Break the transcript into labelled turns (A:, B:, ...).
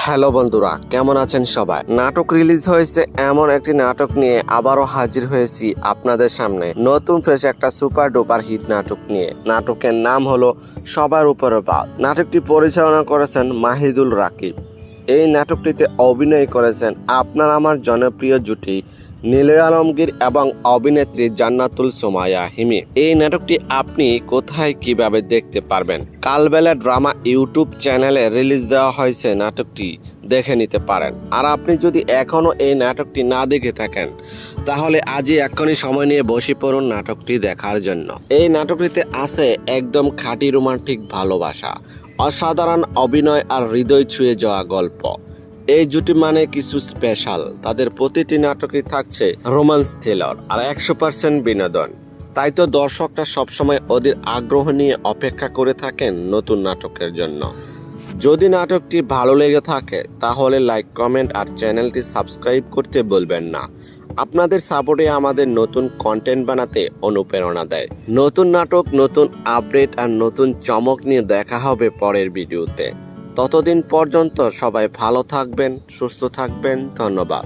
A: Hello বন্ধুরা, কেমন আছেন সবাই? নাটক রিলিজ হয়েছে এমন একটি নাটক নিয়ে আবারও হাজির হয়েছি আপনাদের সামনে নতুন ফ্রেশ একটা সুপার ডুপার হিট নাটক নিয়ে। নাটকের নাম হলো সবার উপরে বাদ। নাটকটি পরিচালনা করেছেন মাহিদুল রাকিব। এই নাটকটিতে অভিনয় করেছেন আপনার আমার জনপ্রিয় জুটি নীলয় আলমগীর এবং অভিনেত্রী জান্নাতুল সুমাইয়া হিমি। এই নাটকটি আপনি কোথায় কিভাবে দেখতে পারবেন? কালবেলা ড্রামা ইউটিউব চ্যানেলে রিলিজ দেওয়া হয়েছে, নাটকটি দেখে নিতে পারেন। আর আপনি যদি এখনো এই নাটকটি না দেখে থাকেন তাহলে আজই এক্ষুনি সময় নিয়ে বসে পড়ুন নাটকটি দেখার জন্য। এই নাটকটিতে আছে একদম খাঁটি রোমান্টিক ভালোবাসা, অসাধারণ অভিনয় আর হৃদয় ছুঁয়ে যাওয়া গল্প। এই জুটি মানে কিছু স্পেশাল। তাদের প্রতিটি নাটকই থাকছে রোমান্স থ্রিলার আর 100% বিনোদন। তাই তো দর্শকরা সবসময় ওদের আগ্রহ নিয়ে অপেক্ষা করে থাকেন নতুন নাটকের জন্য। যদি নাটকটি ভালো লেগে থাকে তাহলে লাইক, কমেন্ট আর চ্যানেলটি সাবস্ক্রাইব করতে বলবেন না। আপনাদের সাপোর্টে আমাদের নতুন কন্টেন্ট বানাতে অনুপ্রেরণা দেয়। নতুন নাটক, নতুন আপডেট আর নতুন চমক নিয়ে দেখা হবে পরের ভিডিওতে। ততদিন পর্যন্ত সবাই ভালো থাকবেন, সুস্থ থাকবেন। ধন্যবাদ।